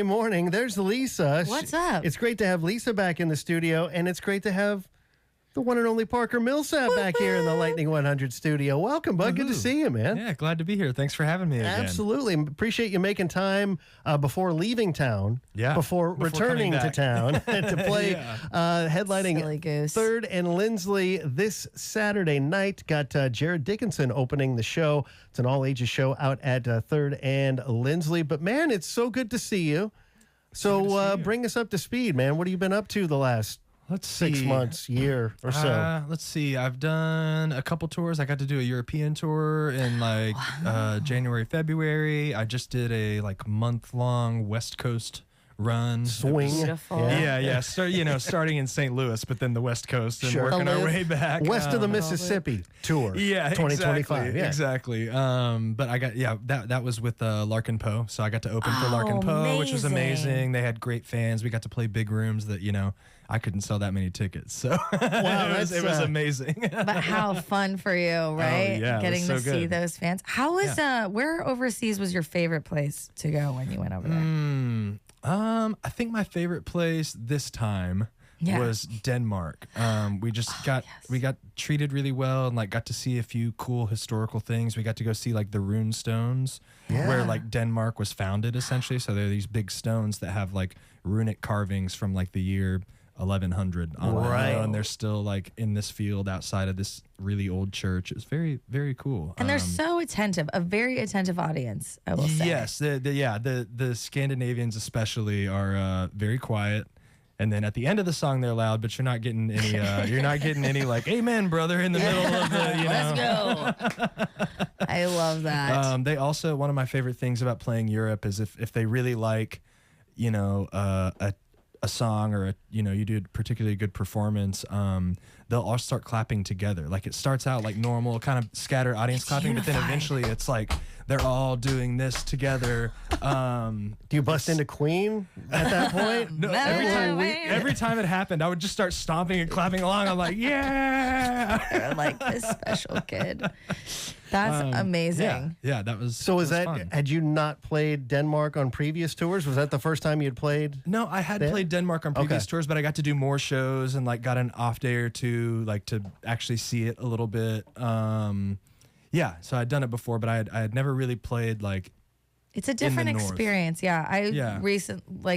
Saturday morning. There's Lisa. What's up? It's great to have Lisa back in the studio, and it's great to have the one and only Parker Millsap back here in the Lightning 100 studio. Welcome, bud. Good to see you, man. Yeah, glad to be here. Thanks for having me again. Absolutely. Appreciate you making time before leaving town, before returning to town to play headlining 3rd and Lindsley this Saturday night. Got Jared Dickinson opening the show. It's an all-ages show out at 3rd and Lindsley. But, man, it's so good to see you. So bring us up to speed, man. What have you been up to the last 6 months, year or so? Let's see. I've done a couple tours. I got to do a European tour in January, February. I just did a month-long West Coast run. Swing. Beautiful. Yeah. Starting in St. Louis, but then the West Coast and working our way back. West of the Mississippi tour. Yeah, 2025. Exactly. But I got, that was with Larkin Poe. So I got to open for Larkin Poe, which was amazing. They had great fans. We got to play big rooms that, I couldn't sell that many tickets. So it was amazing. But how fun for you, right? Oh, yeah, getting to see those fans. How was where overseas was your favorite place to go when you went over there? I think my favorite place this time was Denmark. We got treated really well and got to see a few cool historical things. We got to go see the rune stones where Denmark was founded essentially. So they're these big stones that have runic carvings from the year 1100 on them, and they're still in this field outside of this really old church. It's very, very cool. And they're so attentive, a very attentive audience, I will say. Yes, the Scandinavians especially are very quiet. And then at the end of the song, they're loud, but you're not getting any. "Amen, brother," in the middle of the. Let's go. I love that. They also, one of my favorite things about playing Europe is if they really a song or you do a particularly good performance, they'll all start clapping together. It starts out normal, kind of scattered audience clapping, but then eventually it's they're all doing this together. Do you bust into Queen at that point? No, every time it happened, I would just start stomping and clapping along. I'm like, yeah! You're this special kid. That's amazing. Yeah, that was So fun. Had you not played Denmark on previous tours? Was that the first time you'd played? No, I had played Denmark on previous tours, but I got to do more shows and got an off day or two to actually see it a little bit. So I'd done it before, but I had never really played it's a different experience. Yeah.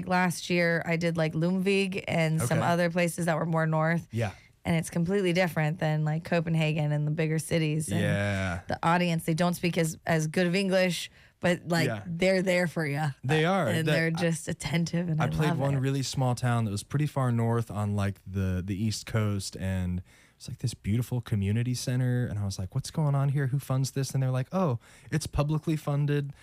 Last year I did Lumvig and some other places that were more north. Yeah. And it's completely different than Copenhagen and the bigger cities. And the audience, they don't speak as good of English, but they're there for you. They are. And they're just attentive. And I played one it. really small town that was pretty far north on the East Coast, and it's this beautiful community center. And I was like, what's going on here? Who funds this? And they're like, oh, it's publicly funded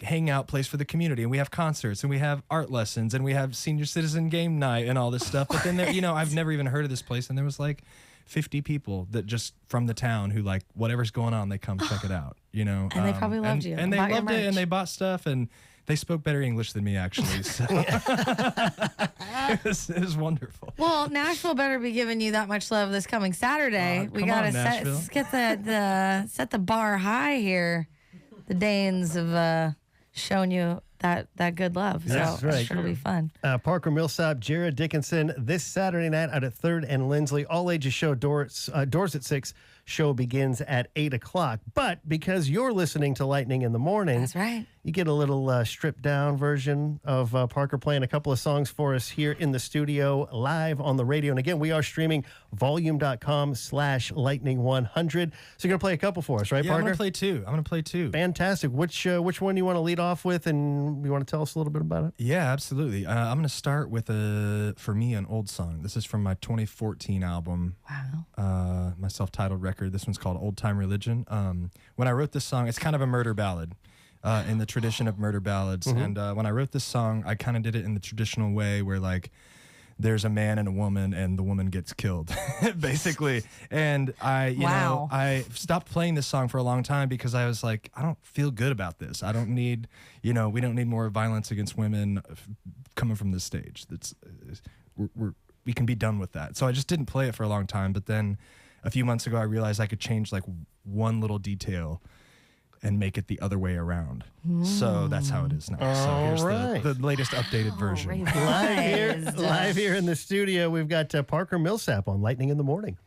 hangout place for the community. And we have concerts and we have art lessons and we have senior citizen game night and all this stuff. But then I've never even heard of this place. And there was 50 people that just from the town who whatever's going on, they come check it out, And they probably loved you. And they loved it and they bought stuff and they spoke better English than me, actually. So it was wonderful. Well, Nashville better be giving you that much love this coming Saturday. We got to set the bar high here. The Danes have shown you that good love. That's so right. I'm sure it'll be fun. Parker Millsap, Jared Dickinson this Saturday night out at 3rd and Lindsley. All ages show, doors at 6. Show begins at 8 o'clock. But because you're listening to Lightning in the Morning, that's right, you get a little stripped down version of Parker playing a couple of songs for us here in the studio live on the radio. And again, we are streaming volume.com/lightning100. So you're going to play a couple for us, right, Parker? I'm going to play two. Fantastic. Which one you want to lead off with, and you want to tell us a little bit about it? Yeah, absolutely. I'm going to start with, for me, an old song. This is from my 2014 album. Wow. My self-titled record. This one's called Old Time Religion. When I wrote this song, it's kind of a murder ballad in the tradition of murder ballads. And when I wrote this song, I kind of did it in the traditional way where there's a man and a woman and the woman gets killed, basically. And I stopped playing this song for a long time because I was like, I don't feel good about this. I don't need, we don't need more violence against women coming from this stage. We can be done with that. So I just didn't play it for a long time. But then a few months ago, I realized I could change one little detail and make it the other way around. So that's how it is now. So here's the latest updated version. Live here in the studio, we've got Parker Millsap on Lightning in the Morning.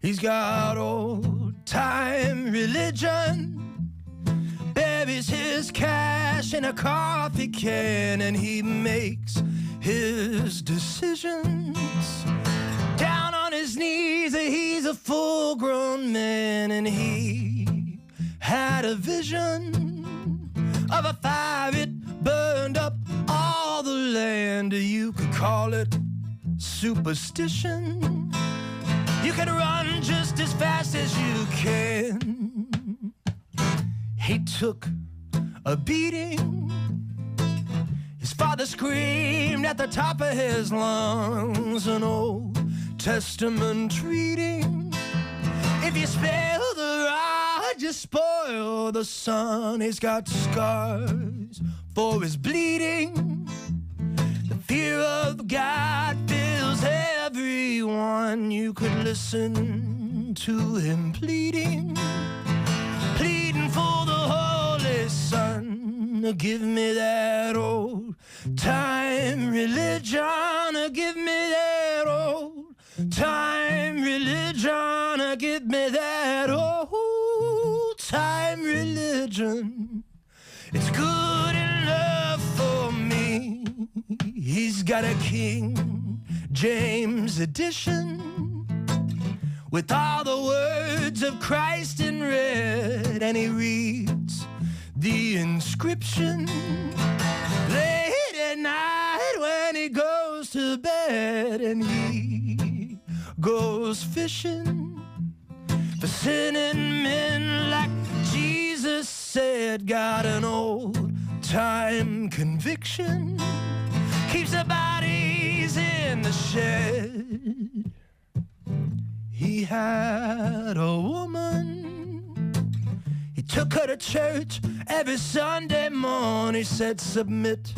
He's got old-time religion, buries his cash in a coffee can, and he makes his decisions down on his knees. He's a full-grown man, and he had a vision of a fire. It burned up all the land. You could call it superstition. You can run just as fast as you can. He took a beating. His father screamed at the top of his lungs. An Old Testament reading. If you spare the rod, you spoil the son. He's got scars for his bleeding. The fear of God fills everyone. You could listen to him pleading for the Holy Son. Give me that old time religion. Give me that old time religion. Give me that old time religion. It's good enough for me. He's got a King James edition with all the words of Christ in red, and he reads the inscription late at night when he goes to bed, and he goes fishing for sinning men like Jesus said. Got an old-time conviction, keeps the bodies in the shed. He had a woman, he took her to church every Sunday morning. He said, submit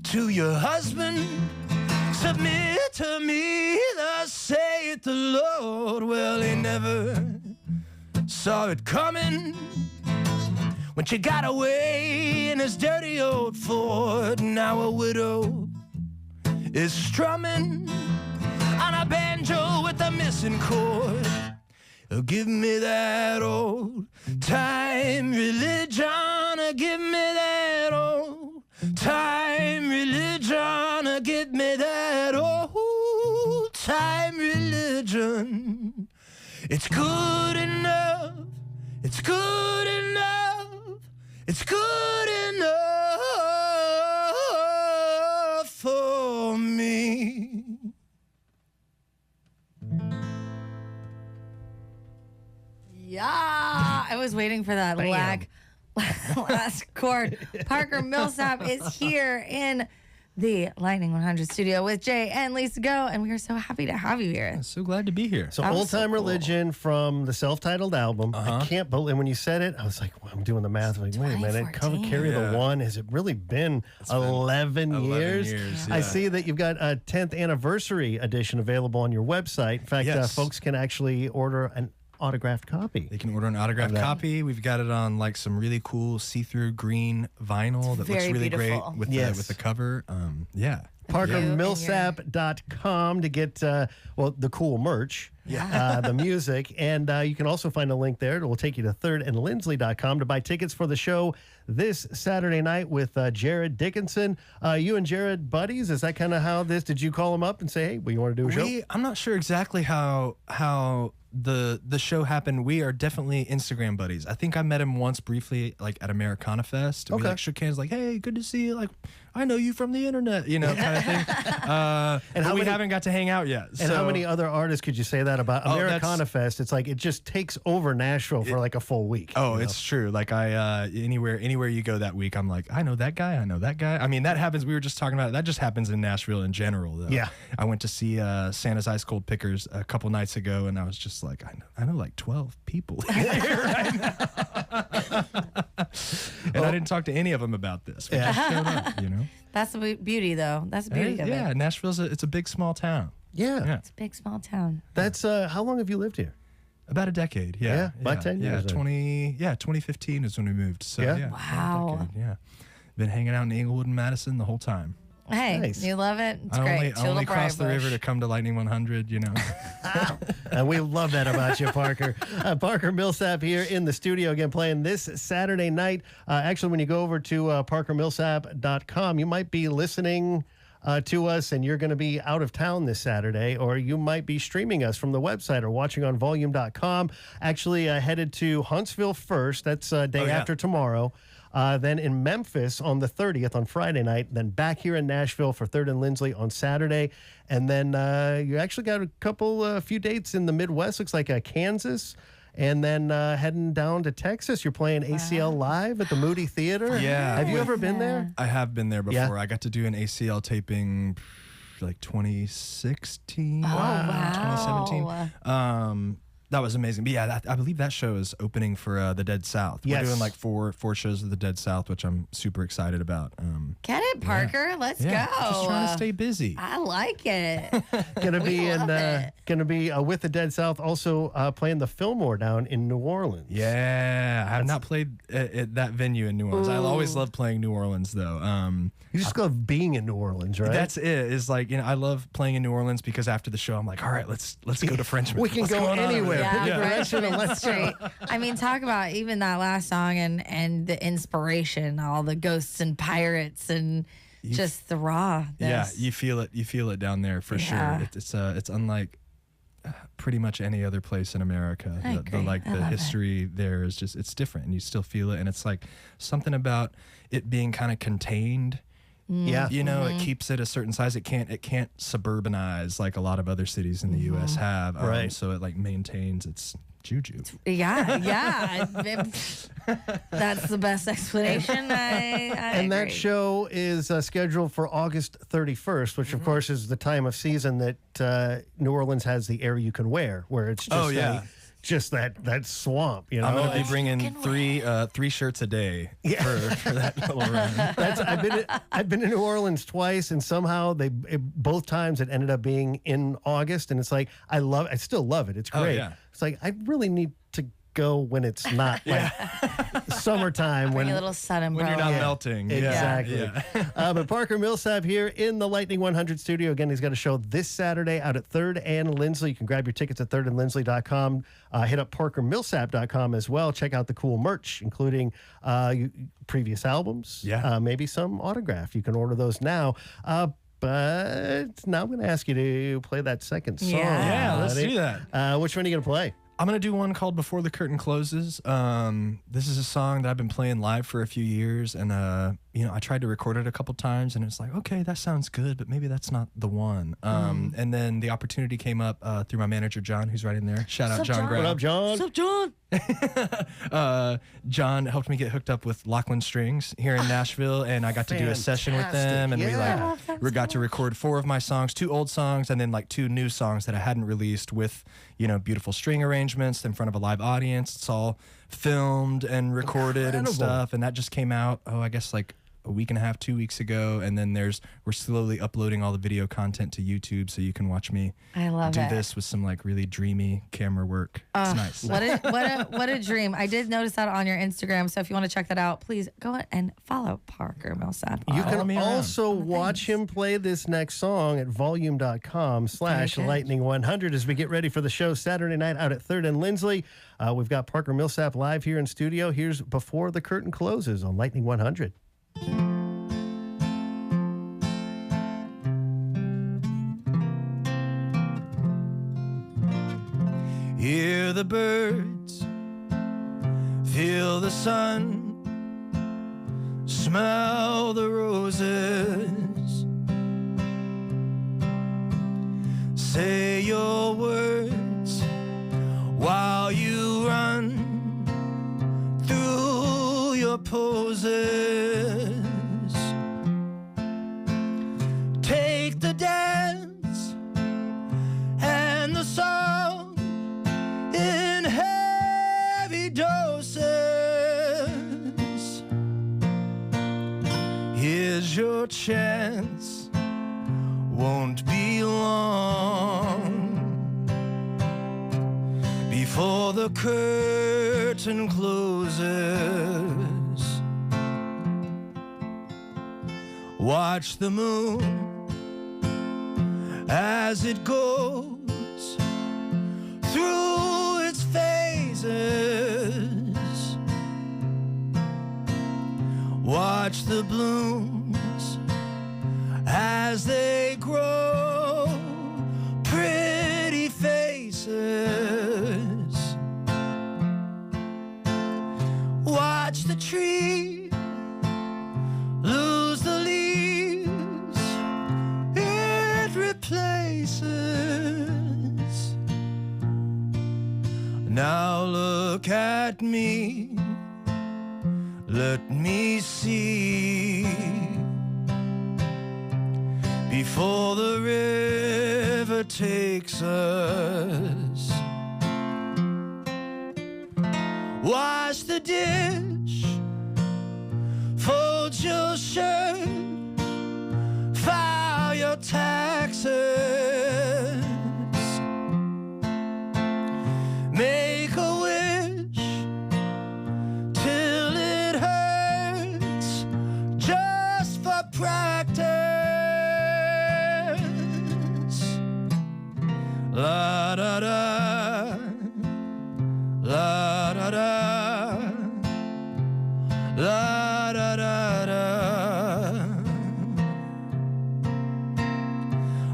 to your husband, submit to me, thus saith the Lord. Well, he never saw it coming when she got away in his dirty old Ford. Now a widow is strumming on a banjo with a missing chord. Give me that old time religion. Give me that old time religion. Give me that old time religion. It's good enough. It's good enough. It's good enough for me. Yeah, I was waiting for that last chord. Parker Millsap is here in the Lightning 100 studio with Jay and Lisa Go, and we are so happy to have you here. I'm so glad to be here. So Old Time Religion from the self-titled album. I can't believe, when you said it, I was like, well, I'm doing the math. I'm like, wait a minute, Carry the One. Has it really been 11 years? Yeah. I see that you've got a 10th anniversary edition available on your website. In fact, folks can actually order an autographed copy. They can order an autographed copy. We've got it on like some really cool see-through green vinyl that looks really great with the cover. ParkerMillsap.com to get the cool merch, the music, and you can also find a link there that will take you to thirdandlindsley.com to buy tickets for the show this Saturday night with Jared Dickinson. You and Jared buddies? Is that kind of how this? Did you call him up and say, "Hey, you want to do a show?" I'm not sure exactly how the show happened. We are definitely Instagram buddies. I think I met him once briefly, like at Americana Fest. We like shook hands, like, "Hey, good to see you. Like, I know you from the internet," kind of thing. And we haven't got to hang out yet. And how many other artists could you say that about? Americana Fest, it's like it just takes over Nashville for like a full week. It's true. Like anywhere you go that week, I'm like, I know that guy. I know that guy. I mean, that happens. We were just talking about it. That just happens in Nashville in general, though. Yeah. I went to see Santa's Ice Cold Pickers a couple nights ago, and I was just like, I know like 12 people here right now. And I didn't talk to any of them about this. We just showed up, you know? That's the beauty, though. That's the beauty of it. Yeah, Nashville's it's a big, small town. Yeah. It's a big, small town. That's, how long have you lived here? About a decade, yeah. About 10 years. 2015 is when we moved. So, yeah. Wow. Decade, yeah. Been hanging out in Inglewood and Madison the whole time. Hey, nice. You love it? It's great. I only crossed the river to come to Lightning 100, you know. And we love that about you, Parker. Parker Millsap here in the studio again, playing this Saturday night. Actually, when you go over to parkermillsap.com, you might be listening to us and you're going to be out of town this Saturday, or you might be streaming us from the website or watching on volume.com. Actually, headed to Huntsville first. That's day after tomorrow. Then in Memphis on the 30th on Friday night, then back here in Nashville for 3rd and Lindsley on Saturday. And then you actually got a few dates in the Midwest, looks like Kansas. And then heading down to Texas, you're playing ACL Live at the Moody Theater. Yeah. Have you ever been there? I have been there before. Yeah. I got to do an ACL taping like 2016. Oh, wow. 2017. That was amazing. But yeah, I believe that show is opening for the Dead South. Yes. We're doing like four shows of the Dead South, which I'm super excited about. Get it, Parker? Let's go. Just trying to stay busy. I like it. Gonna be with the Dead South, also playing the Fillmore down in New Orleans. Yeah, I have not played at that venue in New Orleans. I always love playing New Orleans though. You just love being in New Orleans, right? That's it. Is like, you know, I love playing in New Orleans because after the show I'm like, all right, let's go to Frenchman. We can go anywhere. Frenchman's great. I mean, talk about even that last song and the inspiration, all the ghosts and pirates and just the raw. Yeah, you feel it. You feel it down there for sure. It's unlike pretty much any other place in America. The history there is just, it's different, and you still feel it, and it's like something about it being kind of contained. Yeah, you know, it keeps it a certain size. It can't suburbanize like a lot of other cities in the U.S. have. Right. So it like maintains its juju. Yeah. That's the best explanation. I agree. That show is scheduled for August 31st, which of course is the time of season that New Orleans has the Air You Can Wear, where it's just just that swamp, you know. I'm gonna be bringing three shirts a day for that little run. I've been in New Orleans twice, and somehow both times it ended up being in August, and it's like I still love it. It's great. It's like I really need to go when it's not like summertime, Bring a little sun umbrella. When you're not melting. Exactly. But Parker Millsap here in the Lightning 100 studio. Again, he's got a show this Saturday out at 3rd and Lindsley. You can grab your tickets at 3rdandlindsley.com. Hit up parkermillsap.com as well. Check out the cool merch, including previous albums, maybe some autograph. You can order those now. But now I'm going to ask you to play that second song. Yeah, let's do that. Which one are you going to play? I'm going to do one called Before the Curtain Closes. This is a song that I've been playing live for a few years, and I tried to record it a couple times, and it's like, okay, that sounds good, but maybe that's not the one. And then the opportunity came up through my manager, John, who's right in there. Shout out, John Graham. What up, John? What's up, John? John helped me get hooked up with Lachlan Strings here in Nashville, and I got to do a session with them, and we got to record 4 of my songs, 2 old songs, and then like 2 new songs that I hadn't released with, beautiful string arrangements in front of a live audience. It's all filmed and recorded and stuff, and that just came out, I guess like a week and a half, 2 weeks ago, and then we're slowly uploading all the video content to YouTube, so you can watch me do this with some like really dreamy camera work. It's nice. What a dream! I did notice that on your Instagram, so if you want to check that out, please go and follow Parker Millsap. You can also watch him play this next song at volume.com/lightning100 as we get ready for the show Saturday night out at 3rd and Lindsley. We've got Parker Millsap live here in studio. Here's Before the Curtain Closes on Lightning 100. Hear the birds, feel the sun, smell the roses, say your words while you run through your poses. Take the dance and the song in heavy doses. chance won't be long before the curtain closes. Watch the moon as it goes through its phases. Watch the blooms as they grow, pretty faces. Watch the tree lose the leaves it replaces. Now look at me, let me see, before the river takes us. Wash the dish, fold your shirt, file your taxes, make a wish till it hurts, just for practice. La da da, la da da, la da da da,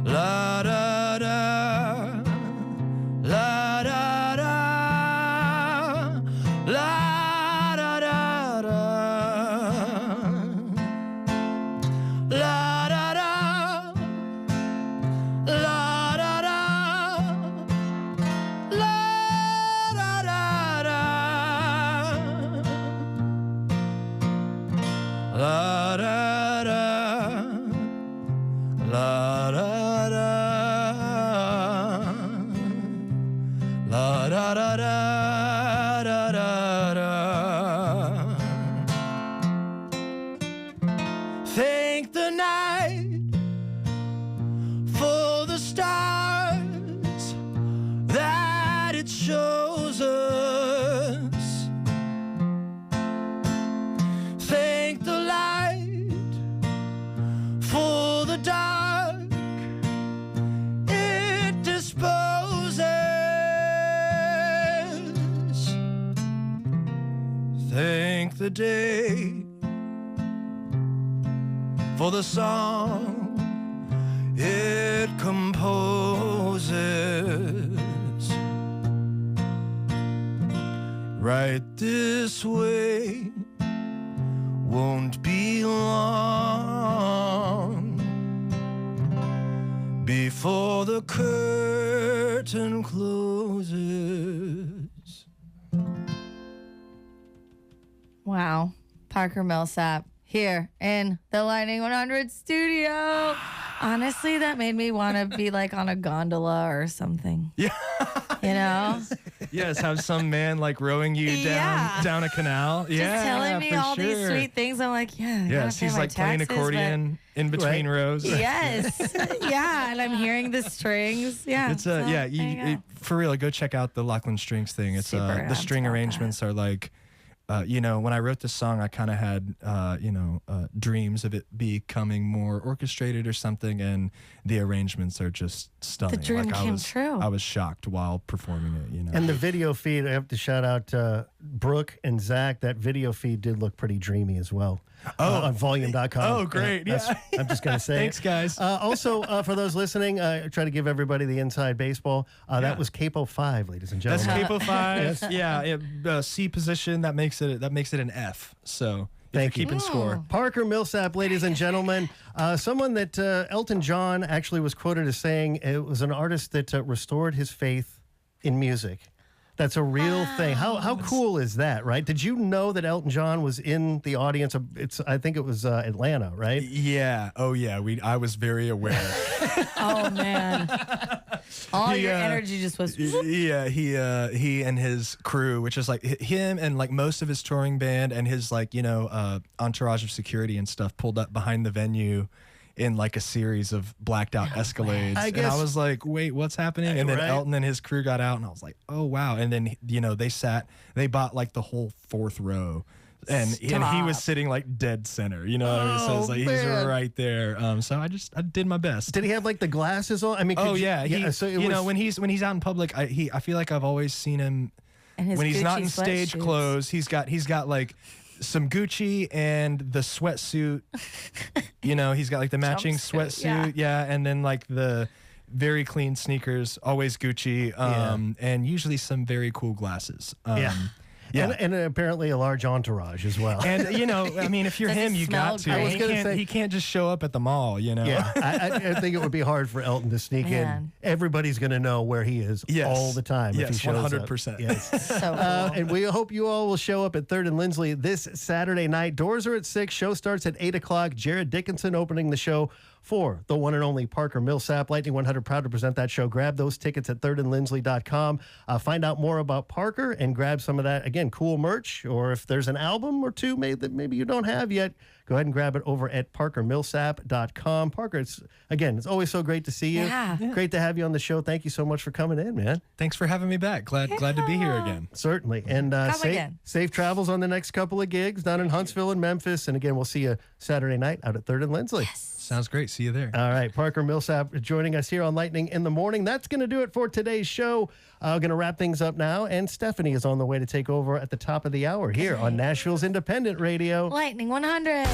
la da da, la da da, la da da da, la da da, la da da, la da da da, la da da, la da da, la da da da da da da. Thank the night for the stars that it shows us. Thank the light for the dark it disposes. Thank the day for the song it composes. Right this way won't be long before the curtain closes. Wow. Parker Millsap here in the Lightning 100 studio. Honestly, that made me want to be like on a gondola or something. Yeah. You know? Yes, have some man like rowing you down a canal. Just telling me all these sweet things. I'm like, yeah. Yes, he's like playing accordion in between rows. Yes. Yeah, and I'm hearing the strings. Yeah. It's for real, go check out the Lachlan Strings thing. It's the string arrangements are like when I wrote this song, I kind of had, dreams of it becoming more orchestrated or something, and the arrangements are just stunning. The dream came true. I was shocked while performing it, And the video feed, I have to shout out Brooke and Zach. That video feed did look pretty dreamy as well. On volume.com. Oh, great. I'm just going to say Thanks, guys. Also, for those listening, I try to give everybody the inside baseball. That was Capo 5, ladies and gentlemen. That's Capo 5. Yes. Yeah, C position, that makes it an F. So thank you. Keeping score. Parker Millsap, ladies and gentlemen. Someone that Elton John actually was quoted as saying it was an artist that restored his faith in music. That's a real thing. How cool is that, right? Did you know that Elton John was in the audience? I think it was Atlanta, right? Yeah. Oh, yeah. I was very aware. Oh, man. All your energy just was. Yeah, he and his crew, which is like him and like most of his touring band and his like entourage of security and stuff, pulled up behind the venue in like a series of blacked out Escalades. And I was like, wait, what's happening? And then Elton and his crew got out and I was like, oh wow. And then they bought like the whole fourth row. And he was sitting like dead center, you know what I mean? So it's like he's right there. So I did my best. Did he have like the glasses on? I mean, when he's out in public, I feel like I've always seen him when he's not in stage clothes. He's got like some Gucci and the sweatsuit. He's got like the matching sweatsuit, and then like the very clean sneakers, always Gucci, and usually some very cool glasses. Yeah. And apparently a large entourage as well. And, I mean, if you're him, you got to. He can't just show up at the mall, Yeah, I think it would be hard for Elton to sneak in. Everybody's going to know where he is all the time if he shows 100%. up. Yes, 100%. So cool. And we hope you all will show up at 3rd and Lindsley this Saturday night. Doors are at 6. Show starts at 8 o'clock. Jared Dickinson opening the show for the one and only Parker Millsap. Lightning 100 proud to present that show. Grab those tickets at thirdandlindsley.com. Find out more about Parker and grab some of that, again, cool merch. Or if there's an album or two that maybe you don't have yet, go ahead and grab it over at parkermillsap.com. Parker, it's always so great to see you. Yeah. Great to have you on the show. Thank you so much for coming in, man. Thanks for having me back. Glad to be here again. Certainly. And safe travels on the next couple of gigs down in Huntsville and Memphis. And again, we'll see you Saturday night out at 3rd and Lindsley. Yes. Sounds great. See you there. All right. Parker Millsap joining us here on Lightning in the Morning. That's going to do it for today's show. Going to wrap things up now. And Stephanie is on the way to take over at the top of the hour here on Nashville's Independent Radio. Lightning 100.